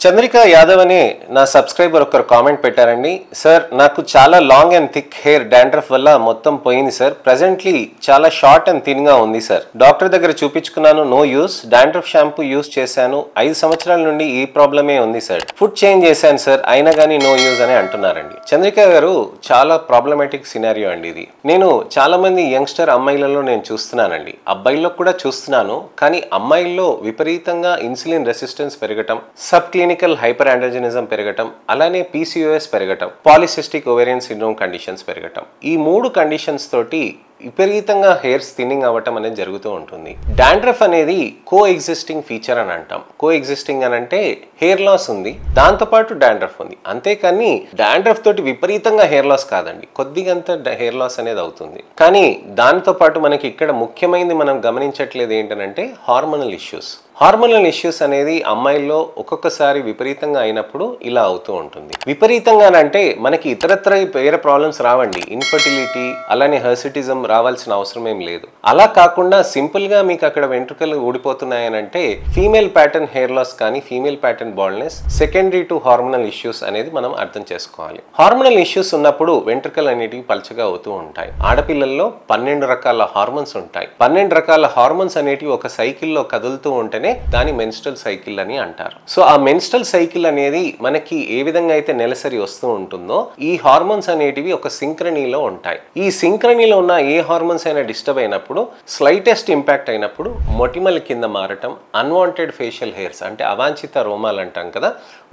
చంద్రిక యాదవ్ అనే నా సబ్స్క్రైబర్ ఒకరు కామెంట్ పెట్టారండి. సార్ నాకు చాలా long and thick hair dandruff వల్ల మొత్తం పోయింది సార్. ప్రెజెంట్లీ చాలా షార్ట్ అండ్ థిన్ గా ఉంది సార్. డాక్టర్ దగ్గర చూపించుకున్నాను, no use. Dandruff shampoo use చేశాను, 5 సంవత్సరాల నుండి ఈ ప్రాబ్లమే ఉంది సార్. ఫుడ్ చేంజ్ చేశాను సార్, అయినా కానీ నో యూజ్ అని అంటున్నారండి. చంద్రిక గారు చాలా ప్రాబ్లమాటిక్ సినారియో అండి ఇది. నేను చాలా మంది యంగ్స్టర్ అమ్మాయిలలో నేను చూస్తున్నానండి, అబ్బాయిల్లో కూడా చూస్తున్నాను. కానీ అమ్మాయిల్లో విపరీతంగా ఇన్సులిన్ రెసిస్టెన్స్ పెరగటం, సబ్ క్లినికల్ హైపర్ ఆండ్రోజెనిజం పెరగటం, అలానే PCOS పెరగటం, పాలిసిస్టిక్ ఓవేరియన్ సిండ్రోమ్ కండిషన్స్ పెరగటం, ఈ 3 కండిషన్స్ తోటి విపరీతంగా హెయిర్స్ థిన్నింగ్ అవ్వటం అనేది జరుగుతూ ఉంటుంది. డాండ్రఫ్ అనేది కో ఎగ్జిస్టింగ్ ఫీచర్ అని అంటాం. కో ఎగ్జిస్టింగ్ అని అంటే హెయిర్ లాస్ ఉంది, దాంతోపాటు డాండ్రఫ్ ఉంది. అంతేకాని డాండ్రఫ్ తోటి విపరీతంగా హెయిర్ లాస్ కాదండి, కొద్దిగంత హెయిర్ లాస్ అనేది అవుతుంది. కానీ దానితో పాటు మనకి ఇక్కడ ముఖ్యమైనది మనం గమనించట్లేదు ఏంటంటే హార్మోనల్ ఇష్యూస్. హార్మోనల్ ఇష్యూస్ అనేది అమ్మాయిల్లో ఒక్కొక్కసారి విపరీతంగా అయినప్పుడు ఇలా అవుతూ ఉంటుంది. విపరీతంగా అంటే మనకి ఇతరత్ర వేరే ప్రాబ్లమ్స్ రావండి, ఇన్ఫర్టిలిటీ అలానే హెర్సిటిజం రావాల్సిన అవసరం ఏం లేదు. అలా కాకుండా సింపుల్ గా మీకు అక్కడ వెంట్రుకలు ఊడిపోతున్నాయనంటే ఫీమేల్ ప్యాటర్న్ హెయిర్ లాస్ కానీ female pattern baldness secondary to hormonal issues అనేది మనం అర్థం చేసుకోవాలి. హార్మోనల్ ఇష్యూస్ ఉన్నప్పుడు వెంట్రుకలు అనేటివి పల్చగా అవుతూ ఉంటాయి. ఆడపిల్లల్లో 12 రకాల హార్మోన్స్ ఉంటాయి. 12 రకాల హార్మోన్స్ అనేటివి ఒక సైకిల్లో కదులుతూ ఉంటేనే దాని మెన్స్ట్రల్ సైకిల్ అని అంటారు. సో ఆ మెన్స్ట్రల్ సైకిల్ అనేది మనకి ఏ విధంగా అయితే నెలసరి వస్తూ ఉంటుందో ఈ హార్మోన్స్ అనేటివి ఒక సింక్రనీలో ఉంటాయి. ఈ సింక్రనీలో ఉన్న ఏ హార్మోన్స్ అయినా డిస్టర్బ్ అయినప్పుడు, స్లైటెస్ట్ ఇంపాక్ట్ అయినప్పుడు మొటిమల కింద మారటం, అన్వాంటెడ్ ఫేషియల్ హెయిర్స్ అంటే అవాంఛిత రోమాలు అంటాం కదా,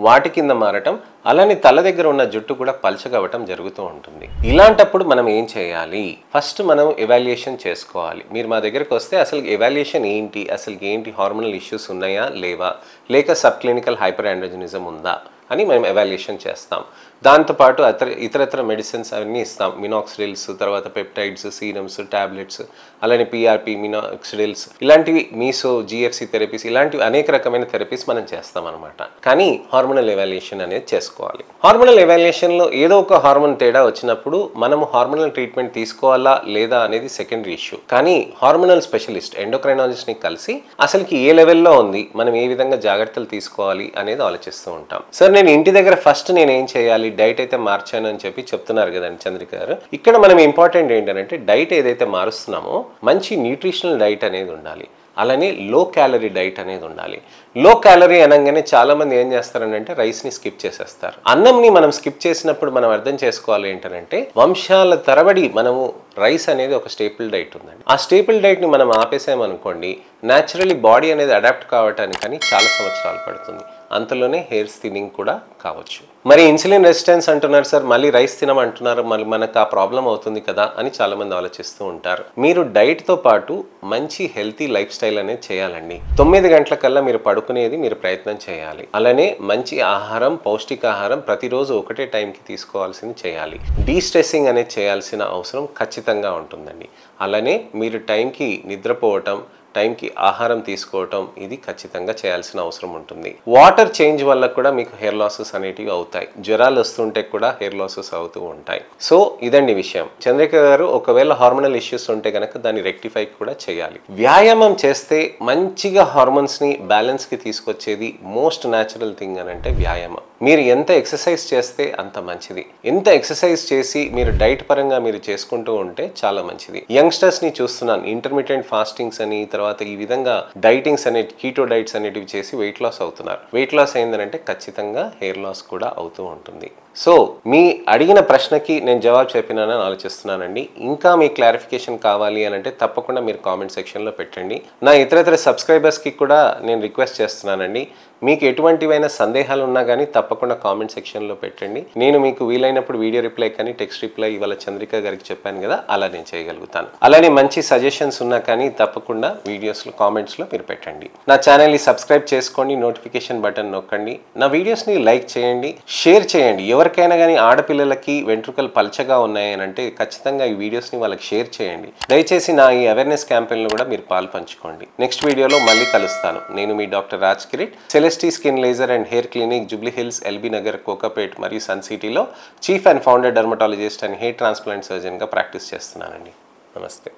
వాటి కింద మారటం, అలానే తల దగ్గర ఉన్న జుట్టు కూడా పల్చగవటం జరుగుతూ ఉంటుంది. ఇలాంటప్పుడు మనం ఏం చేయాలి? ఫస్ట్ మనం ఎవాల్యుయేషన్ చేసుకోవాలి. మీరు మా దగ్గరకు వస్తే అసలు ఎవాల్యుయేషన్ ఏంటి, అసలు ఏంటి హార్మోనల్ ఇష్యూస్ ఉన్నాయా లేవా, లేక సబ్ క్లినికల్ హైపర్ ఆండ్రోజెనిజం ఉందా అని మేము ఎవాల్యుయేషన్ చేస్తాం. దాంతోపాటు ఇతరత్ర మెడిసిన్స్ అవన్నీ ఇస్తాం. మినాక్సిడిల్స్, తర్వాత పెప్టైడ్స్, సీరమ్స్, టాబ్లెట్స్, అలానే PRP, మినాక్సిడిల్స్, ఇలాంటివి మీసో, GFC థెరపీస్, ఇలాంటివి అనేక రకమైన థెరపీస్ మనం చేస్తాం అనమాట. కానీ హార్మోనల్ ఎవాల్యుయేషన్ అనేది చేసుకోవాలి. హార్మోనల్ ఎవాల్యుయేషన్లో ఏదో ఒక హార్మోన్ తేడా వచ్చినప్పుడు మనము హార్మోనల్ ట్రీట్మెంట్ తీసుకోవాలా లేదా అనేది సెకండరీ ఇష్యూ. కానీ హార్మోనల్ స్పెషలిస్ట్ ఎండోక్రైనాలజిస్ట్ని కలిసి అసలుకి ఏ లెవెల్లో ఉంది, మనం ఏ విధంగా జాగ్రత్తలు తీసుకోవాలి అనేది ఆలోచిస్తూ ఉంటాం. సార్ నేను ఇంటి దగ్గర ఫస్ట్ నేను ఏం చేయాలి, డైట్ అయితే మార్చాను అని చెప్పి చెప్తున్నారు కదండి చంద్రిక గారు. ఇక్కడ మనం ఇంపార్టెంట్ ఏంటంటే డైట్ ఏదైతే మారుస్తున్నామో మంచి న్యూట్రిషనల్ డైట్ అనేది ఉండాలి, అలానే లో క్యాలరీ డైట్ అనేది ఉండాలి. లో క్యాలరీ అనగానే చాలా మంది ఏం చేస్తారంటే రైస్ని స్కిప్ చేసేస్తారు. అన్నంని మనం స్కిప్ చేసినప్పుడు మనం అర్థం చేసుకోవాలి ఏంటంటే వంశాల తరబడి మనము రైస్ అనేది ఒక స్టేపుల్ డైట్ ఉందండి. ఆ స్టేపుల్ డైట్ని మనం ఆపేసామనుకోండి, న్యాచురలీ బాడీ అనేది అడాప్ట్ కావటానికి కానీ చాలా సంవత్సరాలు పడుతుంది. అంతలోనే హెయిర్స్ థిన్నింగ్ కూడా కావచ్చు. మరి ఇన్సులిన్ రెసిస్టెన్స్ అంటున్నారు సార్, మళ్ళీ రైస్ తినమంటున్నారు, మళ్ళీ మనకు ఆ ప్రాబ్లం అవుతుంది కదా అని చాలా మంది ఆలోచిస్తూ ఉంటారు. మీరు డైట్తో పాటు మంచి హెల్తీ లైఫ్ స్టైల్ అనేది చేయాలండి. 9 గంటల కల్లా మీరు పడుకునేది మీరు ప్రయత్నం చేయాలి. అలానే మంచి ఆహారం, పౌష్టికాహారం ప్రతిరోజు ఒకటే టైంకి తీసుకోవాల్సింది చేయాలి. డీస్ట్రెస్సింగ్ అనేది చేయాల్సిన అవసరం ఖచ్చితంగా ఉంటుందండి. అలానే మీరు టైంకి నిద్రపోవటం, టైంకి ఆహారం తీసుకోవటం ఇది ఖచ్చితంగా చేయాల్సిన అవసరం ఉంటుంది. వాటర్ చేంజ్ వల్ల కూడా మీకు హెయిర్ లాసెస్ అనేటివి అవుతాయి. జ్వరాలు వస్తుంటే కూడా హెయిర్ లాసెస్ అవుతూ ఉంటాయి. సో ఇదండి విషయం. చంద్రిక గారు ఒకవేళ హార్మోనల్ ఇష్యూస్ ఉంటే కనుక దాన్ని రెక్టిఫై కూడా చేయాలి. వ్యాయామం చేస్తే మంచిగా హార్మోన్స్ని బ్యాలెన్స్కి తీసుకొచ్చేది మోస్ట్ న్యాచురల్ థింగ్ అని అంటే వ్యాయామం. మీరు ఎంత ఎక్సర్సైజ్ చేస్తే అంత మంచిది. ఎంత ఎక్సర్సైజ్ చేసి మీరు డైట్ పరంగా మీరు చేసుకుంటూ ఉంటే చాలా మంచిది. యంగ్స్టర్స్ని చూస్తున్నాను, ఇంటర్మీడియట్ ఫాస్టింగ్స్ అని, తర్వాత ఈ విధంగా డైటింగ్స్ అనే కీటో డైట్స్ అనేటివి చేసి వెయిట్ లాస్ అవుతున్నారు. వెయిట్ లాస్ అయిందనంటే ఖచ్చితంగా హెయిర్ లాస్ కూడా అవుతూ ఉంటుంది. సో మీ అడిగిన ప్రశ్నకి నేను జవాబు చెప్పినానని ఆలోచిస్తున్నానండి. ఇంకా మీ క్లారిఫికేషన్ కావాలి అని అంటే తప్పకుండా మీరు కామెంట్ సెక్షన్లో పెట్టండి. నా ఇతర సబ్స్క్రైబర్స్కి కూడా నేను రిక్వెస్ట్ చేస్తున్నానండి, మీకు ఎటువంటివైనా సందేహాలు ఉన్నా కానీ తప్పకుండా కామెంట్ సెక్షన్లో పెట్టండి. నేను మీకు వీలైనప్పుడు వీడియో రిప్లై కానీ టెక్స్ట్ రిప్లై ఇవాళ చంద్రిక గారికి చెప్పాను కదా, అలా నేను చేయగలుగుతాను. అలానే మంచి సజెషన్స్ ఉన్నా కానీ తప్పకుండా వీడియోస్లో కామెంట్స్లో మీరు పెట్టండి. నా ఛానల్ని సబ్స్క్రైబ్ చేసుకోండి, నోటిఫికేషన్ బటన్ నొక్కండి, నా వీడియోస్ని లైక్ చేయండి, షేర్ చేయండి. ఎవరికైనా కానీ ఆడపిల్లలకి వెంట్రుకలు పల్చగా ఉన్నాయని అంటే ఖచ్చితంగా ఈ వీడియోస్ని వాళ్ళకి షేర్ చేయండి. దయచేసి నా ఈ అవేర్నెస్ క్యాంపెయిన్లో కూడా మీరు పాలు పంచుకోండి. నెక్స్ట్ వీడియోలో మళ్ళీ కలుస్తాను. నేను మీ doctor Raj Kireet, Celestee skin laser and hair clinic, Jubilee Hills, LB Nagar, Kokapet మరియు సన్ సిటీలో chief and founder dermatologist and hair transplant సర్జన్గా ప్రాక్టీస్ చేస్తున్నానండి. నమస్తే.